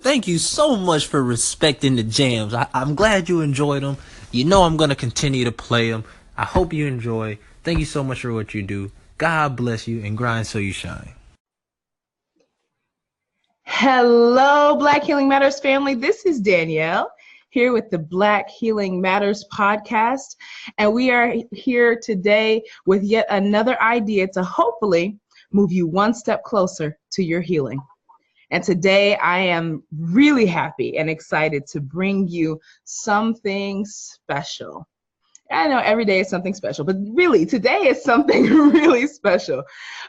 Thank you so much for respecting the jams. I'm glad you enjoyed them. You know I'm going to continue to play them. I hope you enjoy. Thank you so much for what you do. God bless you and grind so you shine. Hello, Black Healing Matters family. This is Danielle here with the Black Healing Matters podcast. And we are here today with yet another idea to hopefully move you one step closer to your healing. And today I am really happy and excited to bring you something special. I know every day is something special, but really today is something really special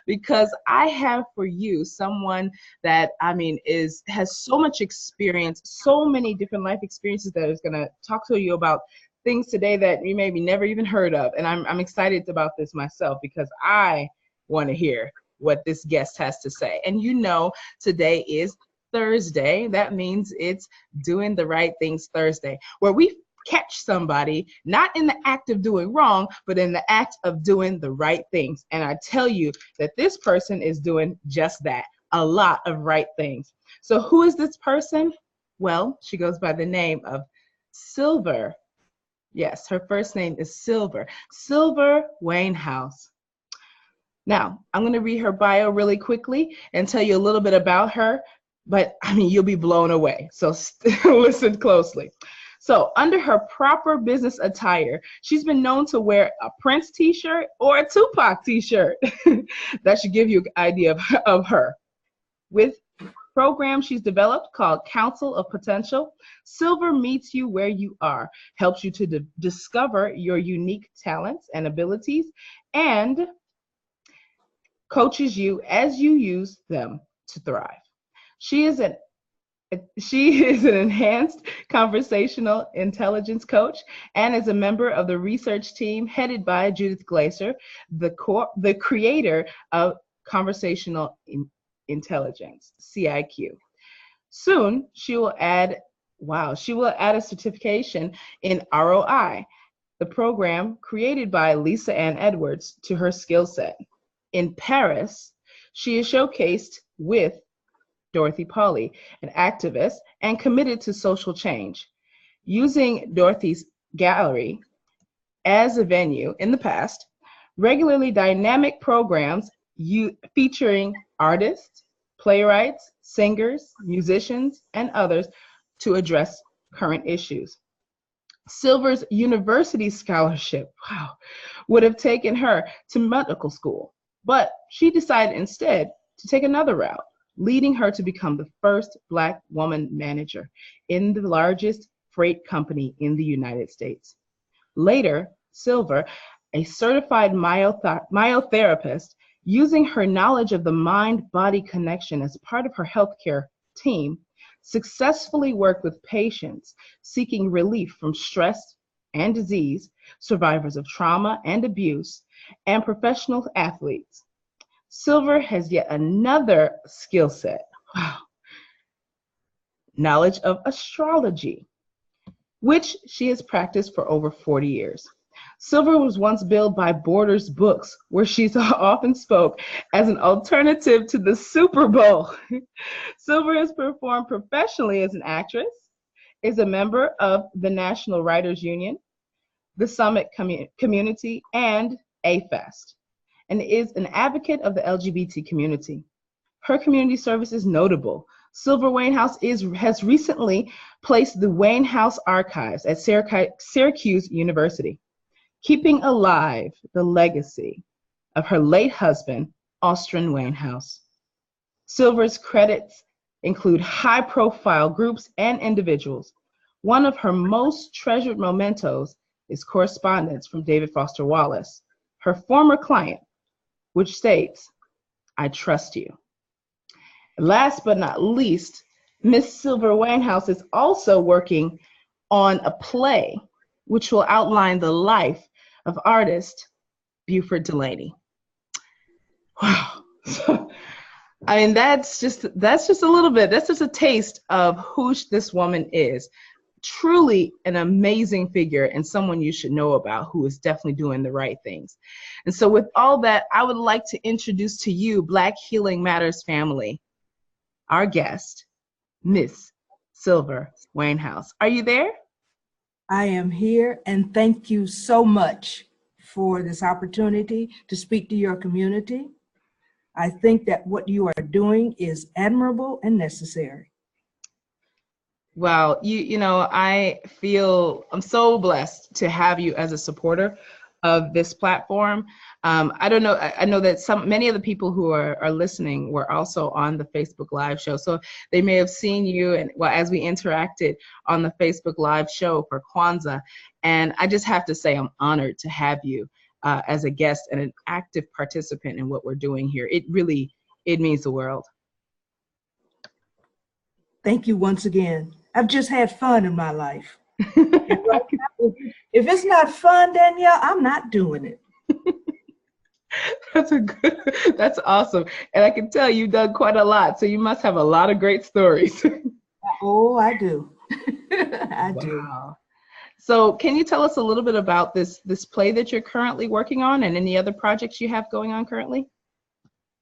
because I have for you someone that has so much experience, so many different life experiences that is going to talk to you about things today that you maybe never even heard of. And I'm excited about this myself because I want to hear what this guest has to say. And you know, today is Thursday. That means it's Doing the Right Things Thursday, where we catch somebody not in the act of doing wrong, but in the act of doing the right things. And I tell you that this person is doing just that, a lot of right things. So who is this person? Well, she goes by the name of Silver. Yes, her first name is Silver. Silver Wainhouse. Now, I'm going to read her bio really quickly and tell you a little bit about her, but you'll be blown away. So listen closely. So under her proper business attire, she's been known to wear a Prince t-shirt or a Tupac t-shirt. That should give you an idea of her. With program she's developed called Council of Potential, Silver meets you where you are, helps you to discover your unique talents and abilities, and coaches you as you use them to thrive. She is an enhanced conversational intelligence coach and is a member of the research team headed by Judith Glaser, the creator of conversational intelligence, CIQ. Soon, she will add a certification in ROI, the program created by Lisa Ann Edwards, to her skill set. In Paris, she is showcased with Dorothy Pauley, an activist and committed to social change. Using Dorothy's gallery as a venue in the past, regularly dynamic programs featuring artists, playwrights, singers, musicians, and others to address current issues. Silver's university scholarship, would have taken her to medical school, but she decided instead to take another route, leading her to become the first Black woman manager in the largest freight company in the United States. Later, Silver, a certified myotherapist, using her knowledge of the mind-body connection as part of her healthcare team, successfully worked with patients seeking relief from stress and disease, survivors of trauma and abuse, and professional athletes. Silver has yet another skill set. Knowledge of astrology, which she has practiced for over 40 years. Silver was once billed by Borders Books, where she often spoke as an alternative to the Super Bowl. Silver has performed professionally as an actress, is a member of the National Writers Union, the Summit Community, and A-Fest, and is an advocate of the LGBT community. Her community service is notable. Silver Wainhouse has recently placed the Wainhouse Archives at Syracuse University, keeping alive the legacy of her late husband, Austen Wainhouse. Silver's credits include high-profile groups and individuals. One of her most treasured mementos is correspondence from David Foster Wallace, her former client, which states, "I trust you." Last but not least, Miss Silver Wainhouse is also working on a play which will outline the life of artist Buford Delaney. Wow. That's just a little bit, that's just a taste of who this woman is. Truly an amazing figure and someone you should know about, who is definitely doing the right things. And so with all that, I would like to introduce to you, Black Healing Matters family, our guest, Miss Silver Wainhouse. Are you there? I am here, and thank you so much for this opportunity to speak to your community. I think that what you are doing is admirable and necessary. Well, I feel I'm so blessed to have you as a supporter of this platform. I don't know. I know that many of the people who are listening were also on the Facebook Live show, so they may have seen you and well as we interacted on the Facebook Live show for Kwanzaa. And I just have to say I'm honored to have you as a guest and an active participant in what we're doing here. It means the world. Thank you once again. I've just had fun in my life. And right now, if it's not fun, Danielle, I'm not doing it. That's awesome. And I can tell you've done quite a lot. So you must have a lot of great stories. Oh, I do. I do. Wow. So can you tell us a little bit about this play that you're currently working on and any other projects you have going on currently?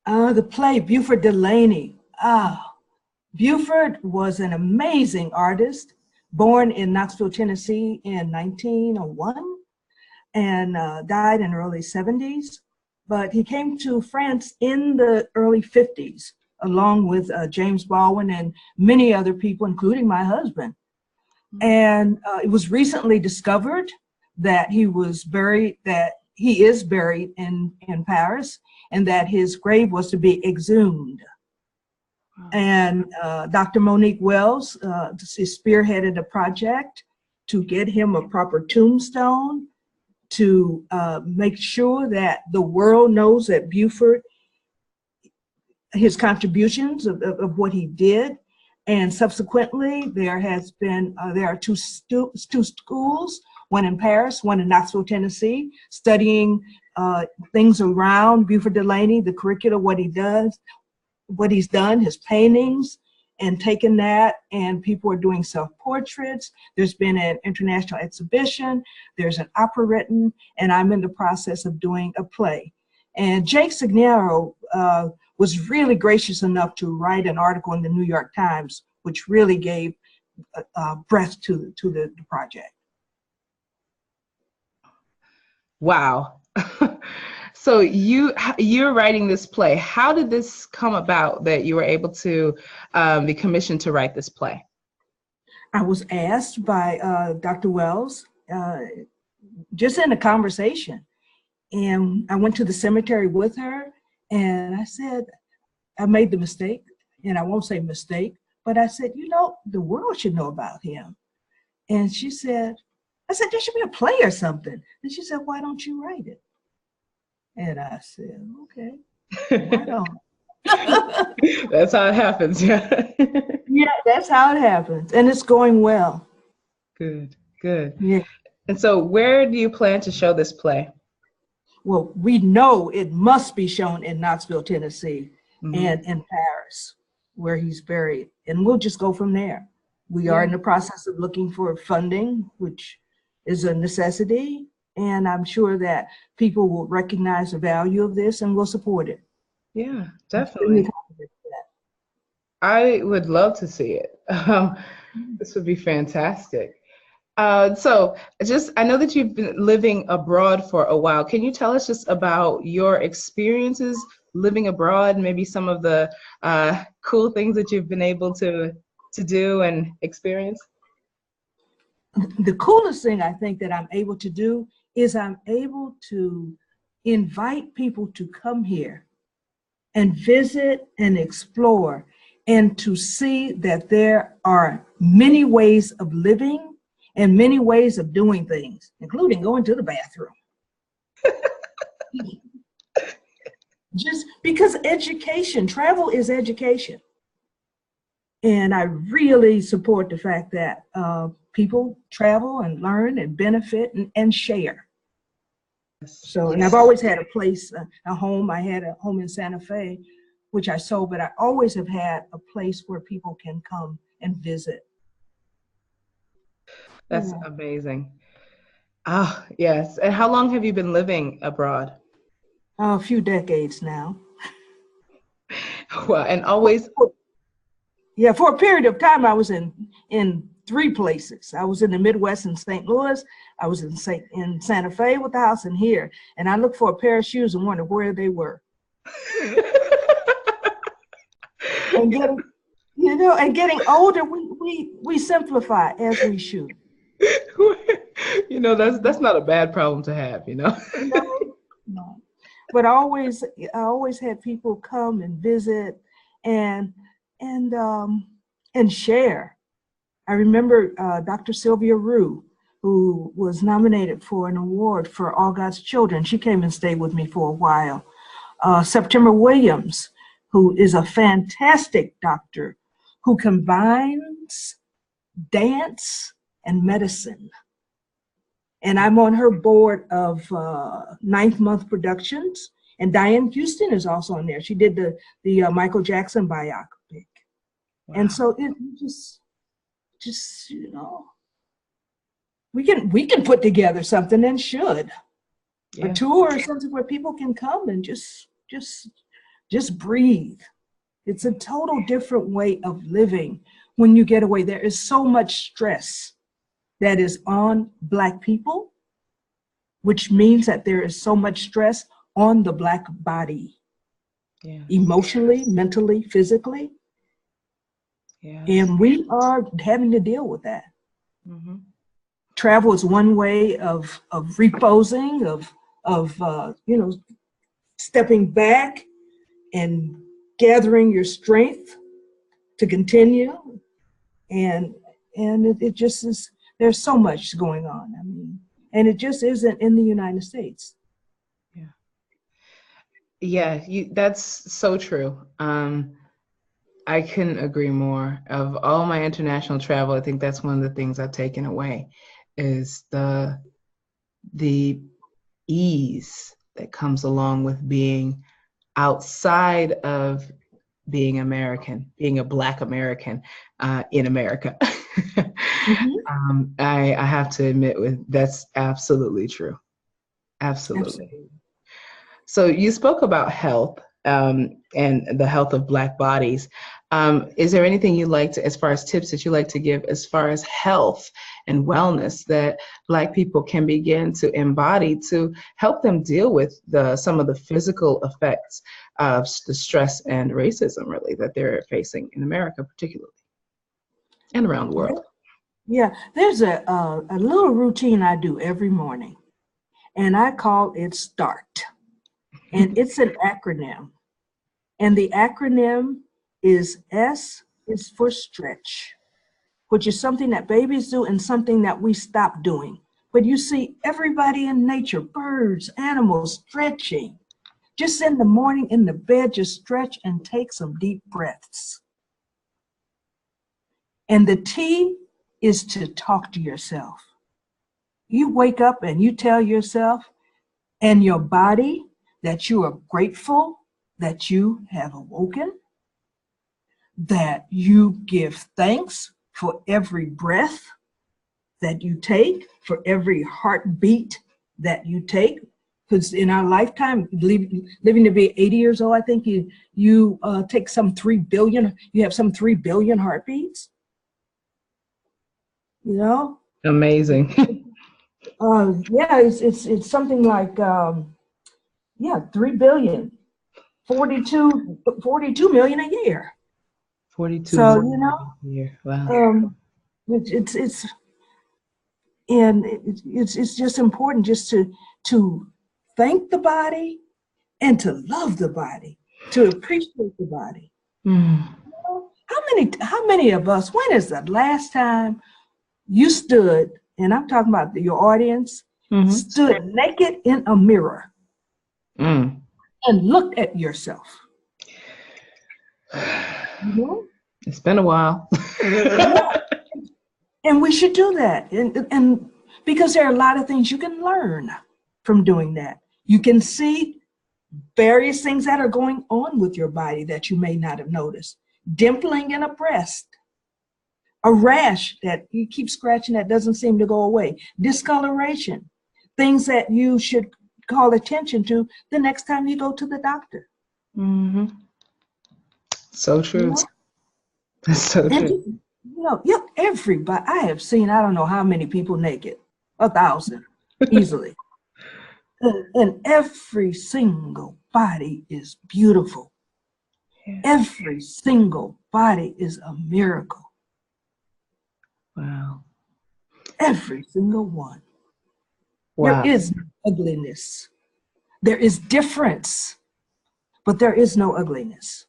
The play, Buford Delaney. Buford was an amazing artist, born in Knoxville, Tennessee in 1901 and died in the early 70s. But he came to France in the early 50s, along with James Baldwin and many other people, including my husband. And it was recently discovered that he is buried in Paris, and that his grave was to be exhumed. And Dr. Monique Wells spearheaded a project to get him a proper tombstone, to make sure that the world knows that Buford, his contributions of what he did. And subsequently, there are two schools, one in Paris, one in Knoxville, Tennessee, studying things around Buford Delaney, the curricula, what he's done, his paintings, and taken that, and people are doing self-portraits. There's been an international exhibition, there's an opera written, and I'm in the process of doing a play. And Jake Signero was really gracious enough to write an article in the New York Times, which really gave breath to the project. Wow. So you're writing this play. How did this come about that you were able to be commissioned to write this play? I was asked by Dr. Wells just in a conversation. And I went to the cemetery with her, and I said, I made the mistake, and I won't say mistake, but I said, the world should know about him. And I said, there should be a play or something. And she said, why don't you write it? And I said, okay, why don't? That's how it happens, yeah. Yeah, that's how it happens. And it's going well. Good, good. Yeah. And so where do you plan to show this play? Well, we know it must be shown in Knoxville, Tennessee, and in Paris, where he's buried. And we'll just go from there. We are in the process of looking for funding, which is a necessity. And I'm sure that people will recognize the value of this and will support it. Yeah, definitely. I would love to see it. This would be fantastic. So I know that you've been living abroad for a while. Can you tell us just about your experiences living abroad, maybe some of the cool things that you've been able to do and experience? The coolest thing I think that I'm able to do is I'm able to invite people to come here and visit and explore, and to see that there are many ways of living and many ways of doing things, including going to the bathroom. Just because travel is education. And I really support the fact that people travel and learn and benefit and share. So, and I've always had a home. I had a home in Santa Fe, which I sold, but I always have had a place where people can come and visit. That's amazing. Ah, yes. And how long have you been living abroad? A few decades now. Well, and always. Yeah, for a period of time, I was in 3 places. I was in the Midwest in St. Louis. I was in Santa Fe with the house and here. And I looked for a pair of shoes and wondered where they were. And getting, and getting older, we simplify as we should. That's not a bad problem to have, No, no. But I always had people come and visit and and um, and share. I remember Dr. Sylvia Rue, who was nominated for an award for All God's Children. She came and stayed with me for a while. September Williams, who is a fantastic doctor who combines dance and medicine. And I'm on her board of Ninth Month Productions. And Diane Houston is also on there. She did the Michael Jackson biopic. Wow. And so it just we can put together something and should. Yeah. A tour or something where people can come and just breathe. It's a total different way of living when you get away. There is so much stress that is on Black people, which means that there is so much stress on the Black body, emotionally, mentally, physically. Yeah. And we are having to deal with that. Mm-hmm. Travel is one way of reposing, of stepping back and gathering your strength to continue. And it just is, there's so much going on. I mean, and it just isn't in the United States. Yeah, that's so true. I couldn't agree more. Of all my international travel, I think that's one of the things I've taken away is the ease that comes along with being outside of being American, being a Black American in America. Mm-hmm. I have to admit, that's absolutely true. Absolutely. So you spoke about health and the health of Black bodies. Is there anything you'd like to, as far as tips that you like to give as far as health and wellness that Black people can begin to embody to help them deal with some of the physical effects of the stress and racism really that they're facing in America particularly and around the world? Yeah, there's a little routine I do every morning, and I call it START. And it's an acronym. And the acronym is S is for stretch, which is something that babies do and something that we stop doing. But you see everybody in nature, birds, animals, stretching. Just in the morning in the bed, just stretch and take some deep breaths. And the T is to talk to yourself. You wake up and you tell yourself and your body that you are grateful that you have awoken, that you give thanks for every breath that you take, for every heartbeat that you take. Because in our lifetime, living to be 80 years old, I think you take some 3 billion, you have some 3 billion heartbeats. You know? Amazing. Yeah, it's something like 3 billion, 42 million a year. 42 so million a year. Wow. It's just important just to thank the body and to love the body, to appreciate the body. Mm. How many of us, when is the last time you stood, and I'm talking about your audience, stood naked in a mirror and looked at yourself? It's been a while. And we should do that. And because there are a lot of things you can learn from doing that. You can see various things that are going on with your body that you may not have noticed. Dimpling in a breast, a rash that you keep scratching that doesn't seem to go away, discoloration, things that you should call attention to the next time you go to the doctor. So true. That's so And true. yeah, everybody, I have seen, I don't know how many people naked, 1,000 easily. And every single body is beautiful. Yeah. Every single body is a miracle. Wow. Every single one. There Wow. is no ugliness. There is difference, but there is no ugliness.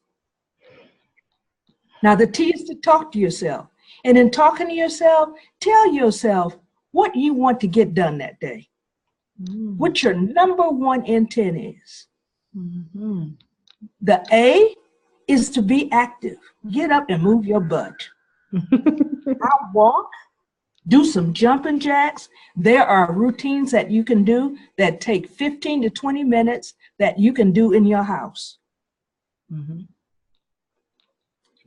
Now, the T is to talk to yourself. And in talking to yourself, tell yourself what you want to get done that day. What your number one intent is. Mm-hmm. The A is to be active. Get up and move your butt. Out walk, do some jumping jacks. There are routines that you can do that take 15 to 20 minutes that you can do in your house. Mm-hmm.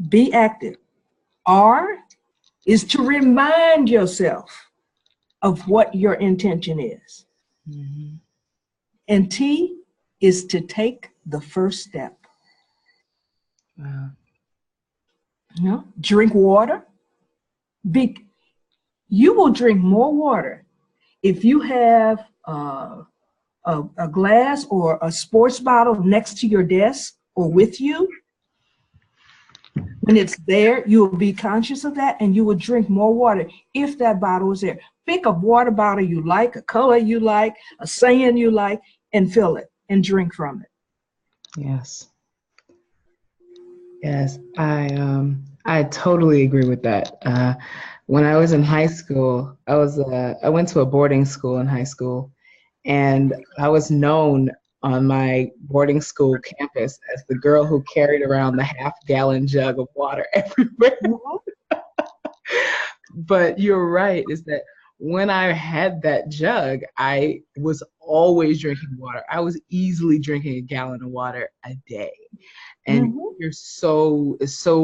Be active. R is to remind yourself of what your intention is. Mm-hmm. And T is to take the first step. Wow. Drink water. You will drink more water if you have a glass or a sports bottle next to your desk or with you. When it's there, you will be conscious of that and you will drink more water if that bottle is there. Pick a water bottle you like, a color you like, a saying you like, and fill it and drink from it. Yes. Yes. I totally agree with that. When I was in high school, I went to a boarding school in high school, and I was known on my boarding school campus as the girl who carried around the half-gallon jug of water everywhere. But you're right, is that when I had that jug, I was always drinking water. I was easily drinking a gallon of water a day. And it's so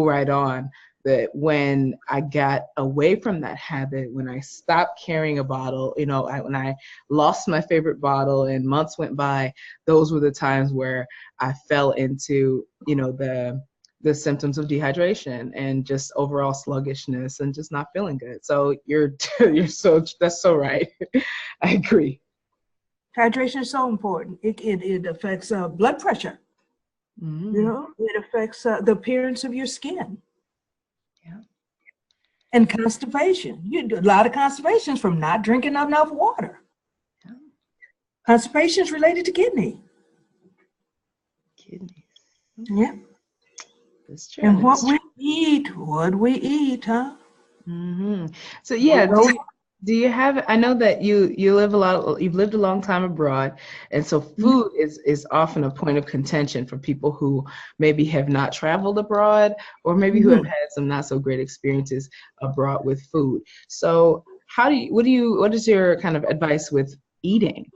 right on that when I got away from that habit, when I stopped carrying a bottle, when I lost my favorite bottle and months went by, those were the times where I fell into, the symptoms of dehydration and just overall sluggishness and just not feeling good. So that's so right. I agree. Hydration is so important. It affects blood pressure. Mm-hmm. It affects the appearance of your skin. Yeah. And constipation. You do a lot of constipations from not drinking enough water. Yeah. Constipation is related to kidney. Kidneys. Yeah. That's true. And what we eat, huh? Mm-hmm. So yeah, do you have? I know that you've lived a long time abroad, and so food is often a point of contention for people who maybe have not traveled abroad, or maybe who have had some not so great experiences abroad with food. So what is your kind of advice with eating?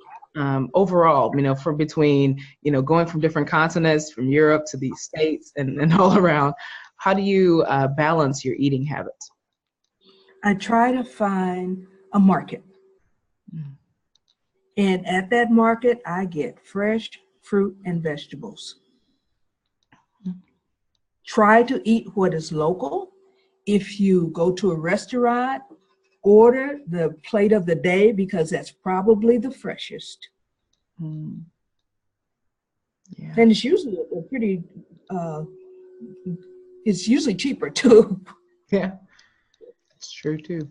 Overall, from between, going from different continents, from Europe to the States and all around, how do you balance your eating habits? I try to find a market. And at that market, I get fresh fruit and vegetables. Try to eat what is local. If you go to a restaurant, order the plate of the day because that's probably the freshest. Yeah. And it's usually a pretty, it's usually cheaper too. Yeah, it's true too.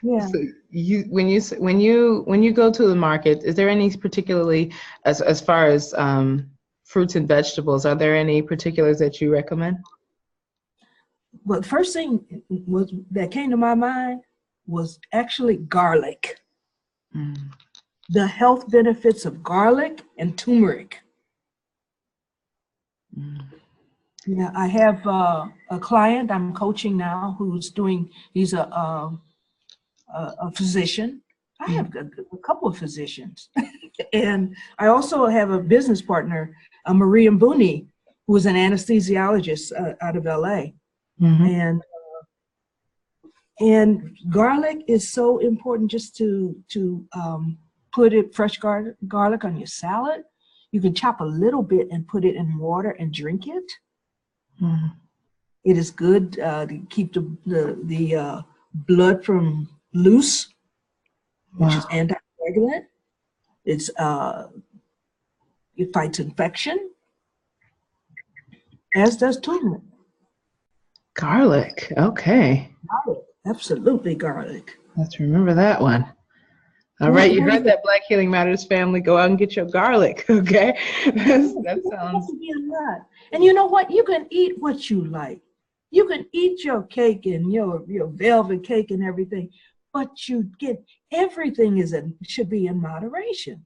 Yeah. So when you go to the market, is there any particularly as far as fruits and vegetables, are there any particulars that you recommend? Well, the first thing that came to my mind was actually garlic. The health benefits of garlic and turmeric. Yeah, I have a client I'm coaching now he's a physician. I have a couple of physicians. And I also have a business partner, Maria Mbuni, who is an anesthesiologist out of LA. And garlic is so important just to put fresh garlic on your salad. You can chop a little bit and put it in water and drink it. It is good to keep the blood from loose, which is Wow. anticoagulant. It's it fights infection, as does turmeric. Garlic. Okay. Garlic, absolutely garlic. Let's remember that one. All Who, right, you who heard even, that, Black Healing Matters family. Go out and get your garlic, okay? That sounds. to be a lot. And you know what? You can eat what you like. You can eat your cake and your velvet cake and everything, but you get everything should be in moderation.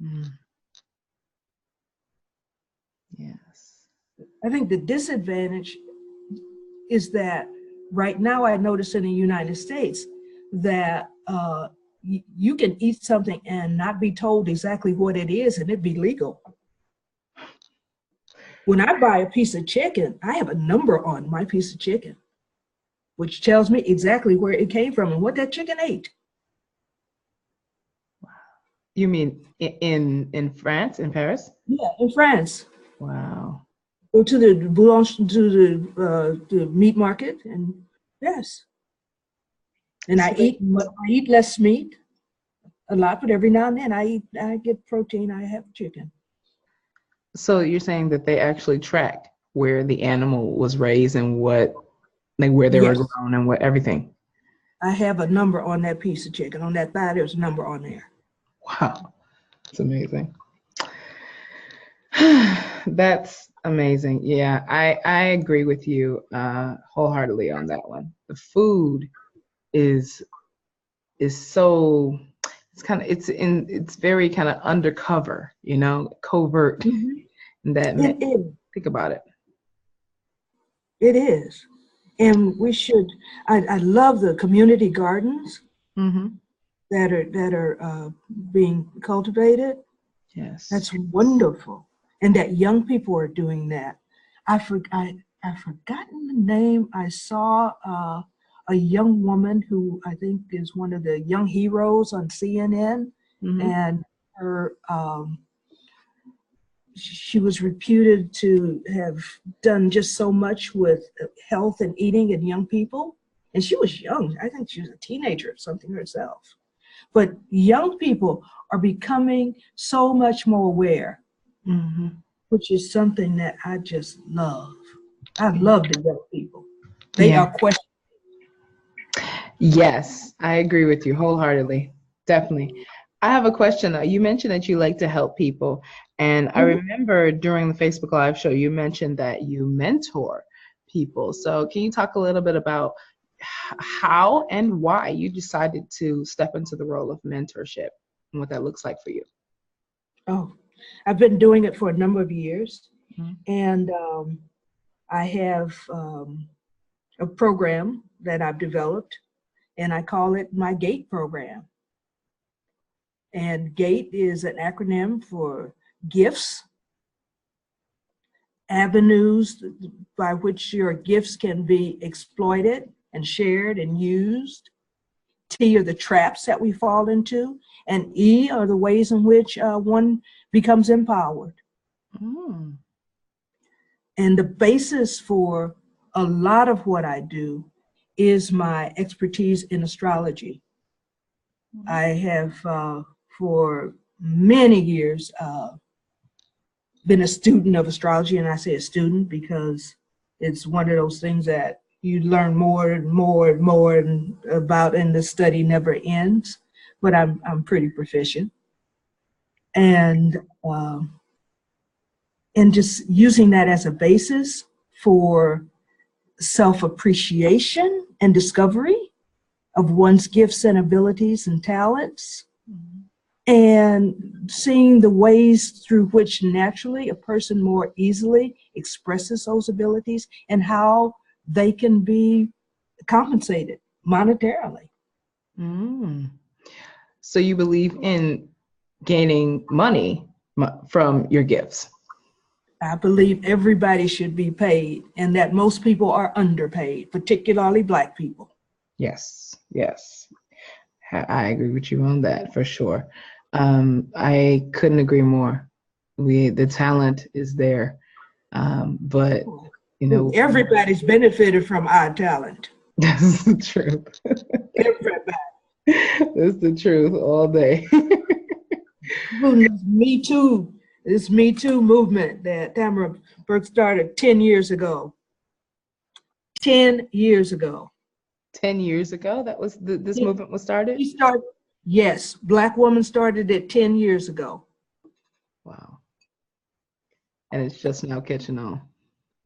Mm. Yes. I think the disadvantage is that right now I notice in the United States that you can eat something and not be told exactly what it is and it be legal. When I buy a piece of chicken, I have a number on my piece of chicken, which tells me exactly where it came from and what that chicken ate. You mean in France, in Paris? Yeah, in France. Wow. Go to the meat market, and yes. And So I eat less meat a lot, but every now and then I get protein. I have chicken. so you're saying that they actually tracked where the animal was raised and what, like where they were Yes, grown and what everything. I have a number on that piece of chicken. On that thigh, there's a number on there. Wow. It's amazing. That's amazing. Yeah, I agree with you wholeheartedly on that one. The food is so it's very kind of undercover, covert. Mhm. And that It is. think about it. It is. And we should. I love the community gardens Mm-hmm. that are being cultivated. Yes. That's wonderful, and that young people are doing that. I've forgotten the name. I saw a young woman who I think is one of the young heroes on CNN, Mm-hmm. and her she was reputed to have done just so much with health and eating and young people. And she was young. I think she was a teenager or something herself. But young people are becoming so much more aware, Mm-hmm. which is something that I just love. I love the young people. They Yeah. are questioning. Yes, I agree with you wholeheartedly. Definitely. I have a question. You mentioned that you like to help people. And I remember during the Facebook Live show, you mentioned that you mentor people. So can you talk a little bit about how and why you decided to step into the role of mentorship and what that looks like for you? Oh, I've been doing it for a number of years. Mhm. And I have a program that I've developed, and I call it my GATE program. And GATE is an acronym for gifts, avenues by which your gifts can be exploited and shared and used. T are the traps that we fall into, and E are the ways in which one becomes empowered. Mm. And the basis for a lot of what I do is my expertise in astrology. I have, for many years, been a student of astrology, and I say a student because it's one of those things that you learn more and more and more about, and the study never ends. But I'm pretty proficient, and just using that as a basis for self-appreciation and discovery of one's gifts and abilities and talents, and seeing the ways through which naturally a person more easily expresses those abilities and how they can be compensated monetarily. Mm. So you believe in gaining money from your gifts? I believe everybody should be paid, and that most people are underpaid, particularly Black people. Yes, yes. I agree with you on that for sure. I couldn't agree more. The talent is there, but you know. Everybody's benefited from our talent. That's the truth. Everybody. That's the truth all day. Me Too, this Me Too movement that Tamara Burke started 10 years ago. 10 years ago. 10 years ago, that was this movement was started? Yes, Black woman started it 10 years ago. Wow. And it's just now catching on.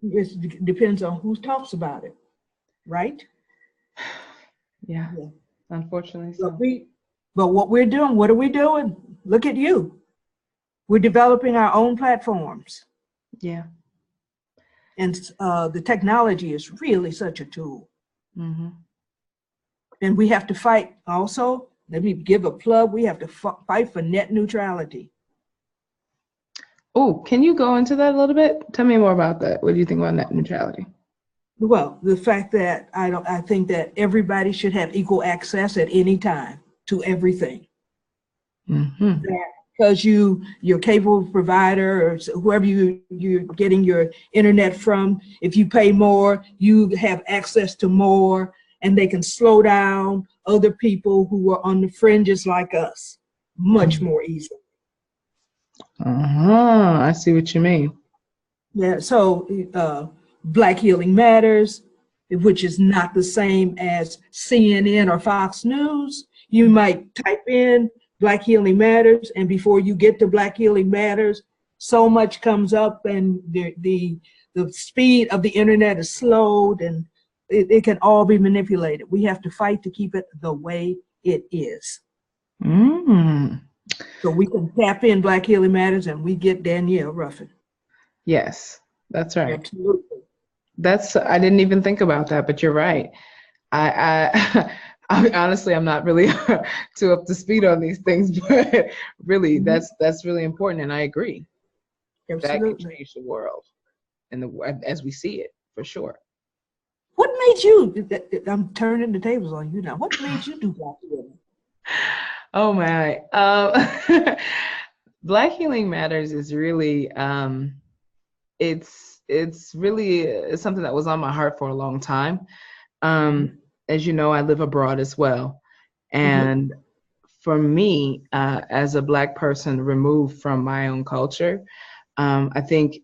It depends on who talks about it, right? Yeah. Unfortunately so. But what we're doing, what are we doing? Look at you. We're developing our own platforms. Yeah. And the technology is really such a tool. Mm-hmm. And we have to fight also. Let me give a plug. We have to fight for net neutrality. Oh, can you go into that a little bit? Tell me more about that. What do you think about net neutrality? Well, the fact that I think that everybody should have equal access at any time to everything. Mm-hmm. Because your cable provider or whoever you're getting your internet from, if you pay more, you have access to more, and they can slow down other people who are on the fringes like us much more easily. I see what you mean. Yeah, so Black Healing Matters, which is not the same as CNN or Fox News. You might type in Black Healing Matters, and before you get to Black Healing Matters, so much comes up, and the speed of the internet is slowed, and it can all be manipulated. We have to fight to keep it the way it is. So we can tap in Black Healing Matters, and we get Danielle Ruffin. Yes, that's right. Absolutely. I didn't even think about that, but you're right. I honestly, I'm not really too up to speed on these things, but really, that's really important, and I agree. Absolutely. That can change the world, as we see it, for sure. What made you? I'm turning the tables on you now. What made you do Black Healing? Oh my! Black Healing Matters is really it's really something that was on my heart for a long time. As you know, I live abroad as well. And for me, as a Black person removed from my own culture, I think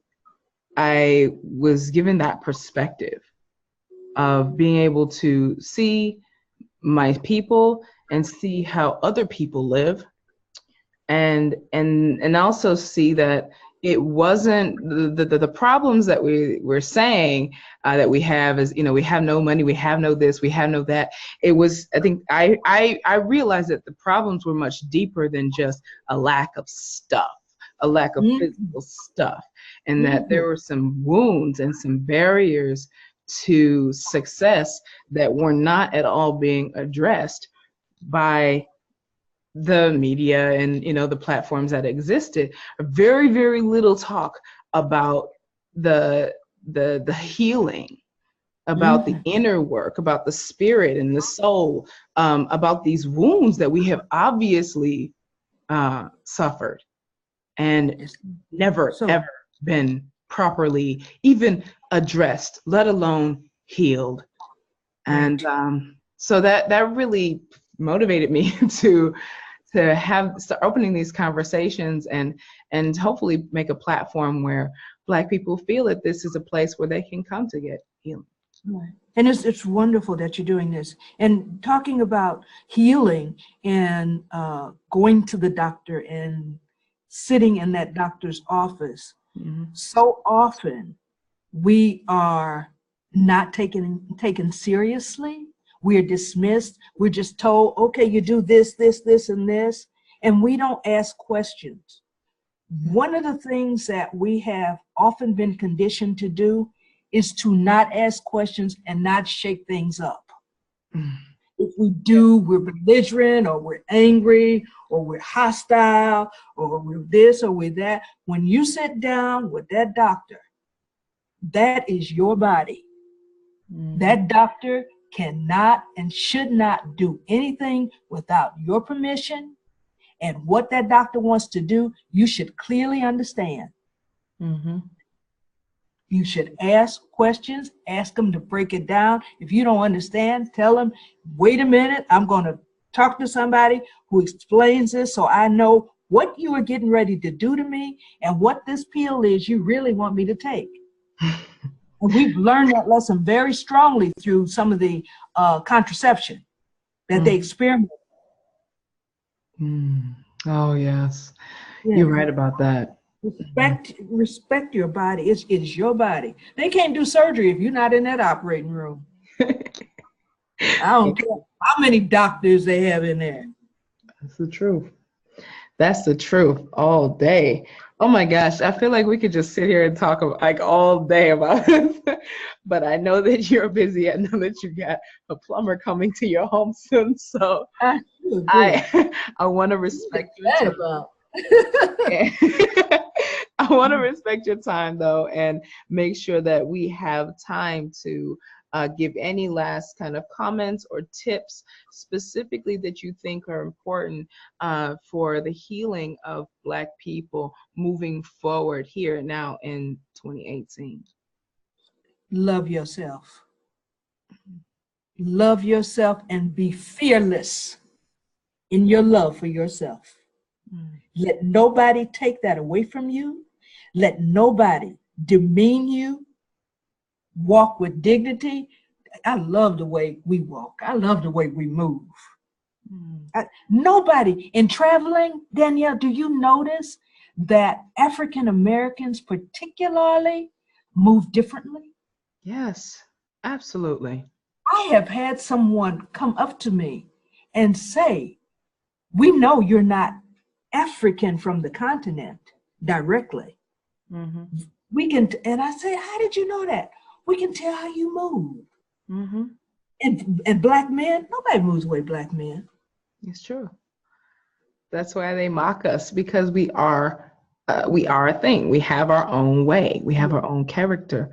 I was given that perspective of being able to see my people and see how other people live, and also see that it wasn't the problems that we're saying that we have is, you know, we have no money, we have no this, we have no that. It was, I think I realized that the problems were much deeper than just a lack of stuff, a lack of physical stuff, and that there were some wounds and some barriers to success that were not at all being addressed by the media and, you know, the platforms that existed. Very, very little talk about the healing, about the inner work, about the spirit and the soul, about these wounds that we have obviously suffered and never ever been properly even addressed, let alone healed. And so that really motivated me to start opening these conversations and hopefully make a platform where Black people feel that this is a place where they can come to get healing. Right. And it's wonderful that you're doing this and talking about healing and going to the doctor and sitting in that doctor's office. So often we are not taken seriously. We're dismissed. We're just told, okay, you do this, this, this, and this, and we don't ask questions. One of the things that we have often been conditioned to do is to not ask questions and not shake things up. If we do, we're belligerent, or we're angry, or we're hostile, or we're this, or we're that. When you sit down with that doctor, that is your body. That doctor cannot and should not do anything without your permission. And what that doctor wants to do, you should clearly understand. You should ask questions, ask them to break it down. If you don't understand, tell them, wait a minute, I'm going to talk to somebody who explains this so I know what you are getting ready to do to me and what this pill is you really want me to take. And we've learned that lesson very strongly through some of the contraception that they experiment. Oh, yes. Yeah. You're right about that. Respect your body. It's your body. They can't do surgery if you're not in that operating room. I don't care how many doctors they have in there. That's the truth. That's the truth all day. Oh my gosh, I feel like we could just sit here and talk like all day about this. But I know that you're busy. I know that you got a plumber coming to your home soon. So I want to respect your time. I want to respect your time though, and make sure that we have time to give any last kind of comments or tips specifically that you think are important for the healing of Black people moving forward here now in 2018. Love yourself. Love yourself and be fearless in your love for yourself. Let nobody take that away from you. Let nobody demean you. Walk with dignity. I love the way we walk. I love the way we move. Nobody in traveling, Danielle, do you notice that African Americans particularly move differently? Yes, absolutely. I have had someone come up to me and say, we know you're not African from the continent directly. We can, and I say, how did you know that? We can tell how you move. And Black men, nobody moves the way Black men. It's true. That's why they mock us, because we are a thing. We have our own way. We have our own character.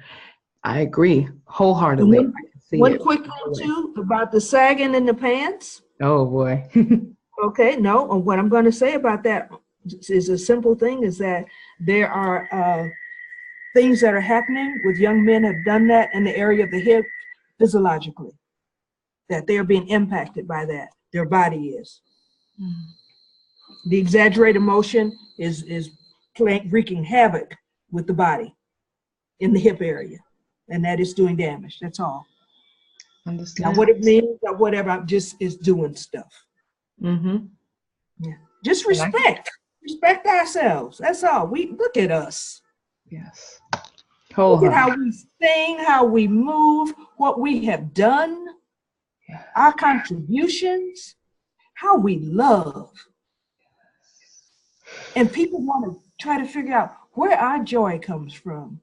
I agree wholeheartedly. One quick thing too about the sagging in the pants. Oh boy. Okay, no, what I'm going to say about that is a simple thing, is that there are things that are happening with young men have done that in the area of the hip physiologically, that they're being impacted by that. Their body is. The exaggerated motion is wreaking havoc with the body in the hip area, and that is doing damage. That's all. Understand. Now, what it means or whatever, just is doing stuff. Yeah. Just respect ourselves. That's all. We look at us. Yes. Look at how we sing, how we move, what we have done, our contributions, how we love. And people want to try to figure out where our joy comes from.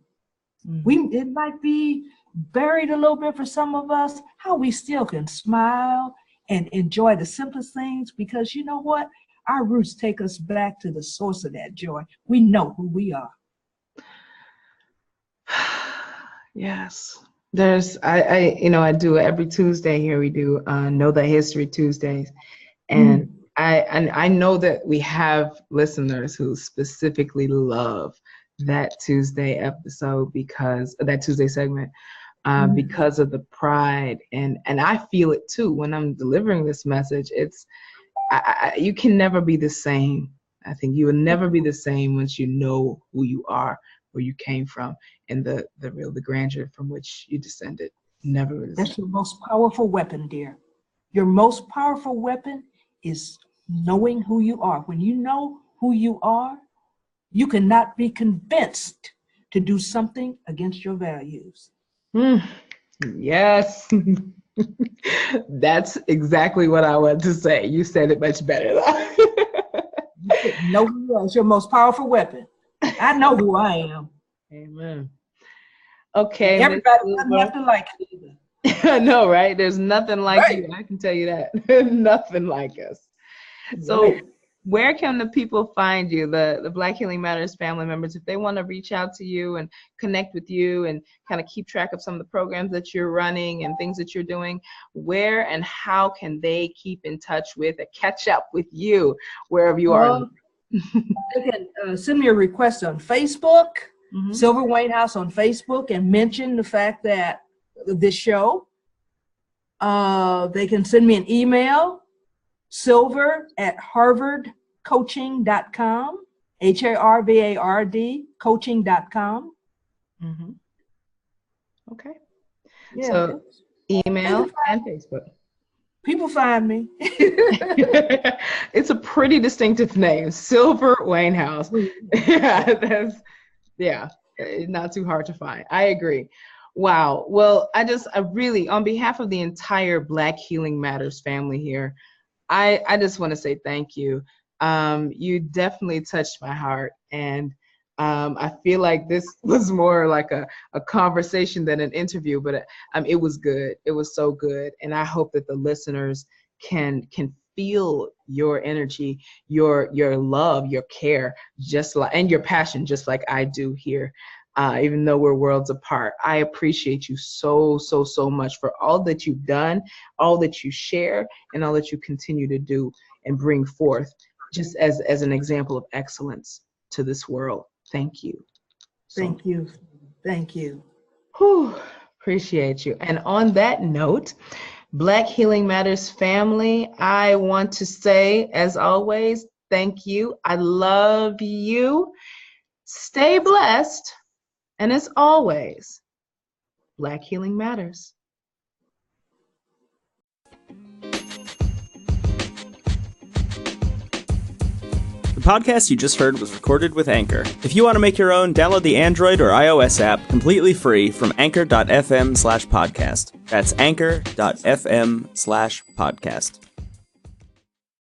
It might be buried a little bit for some of us, how we still can smile and enjoy the simplest things, because you know what? Our roots take us back to the source of that joy. We know who we are. Yes. I do every Tuesday here. We do Know That History Tuesdays. And I know that we have listeners who specifically love that Tuesday episode, because that Tuesday segment, because of the pride. And I feel it too when I'm delivering this message. You can never be the same. I think you will never be the same once you know who you are, where you came from, and the grandeur from which you descended. Never is. That's your most powerful weapon, dear. Your most powerful weapon is knowing who you are. When you know who you are, you cannot be convinced to do something against your values. Yes. That's exactly what I wanted to say. You said it much better. You know who you are. It's your most powerful weapon. I know who I am. Amen. Okay. Everybody doesn't have to like it either. I know, right? There's nothing like you. I can tell you that. Nothing like us. So where can the people find you, the Black Healing Matters family members, if they want to reach out to you and connect with you and kind of keep track of some of the programs that you're running and things that you're doing? Where and how can they keep in touch with and catch up with you wherever you are? They can send me a request on Facebook. Silver Wainhouse on Facebook, and mention the fact that this show, they can send me an email, silver@harvardcoaching.com, HARVARD coaching.com. Okay. Yeah. So email and Facebook. People find me. It's a pretty distinctive name, Silver Wainhouse. Not too hard to find. I agree. Wow. Well, I really, on behalf of the entire Black Healing Matters family here, I just want to say thank you. You definitely touched my heart, and I feel like this was more like a conversation than an interview, but it was good. It was so good, and I hope that the listeners can feel your energy, your love, your care, and your passion, just like I do here. Even though we're worlds apart, I appreciate you so much for all that you've done, all that you share, and all that you continue to do and bring forth, just as an example of excellence to this world. Thank you. Thank you. Whew, appreciate you. And on that note, Black Healing Matters family, I want to say, as always, thank you. I love you. Stay blessed. And as always, Black Healing Matters. The podcast you just heard was recorded with Anchor. If you want to make your own, download the Android or iOS app completely free from anchor.fm/podcast. That's anchor.fm/podcast.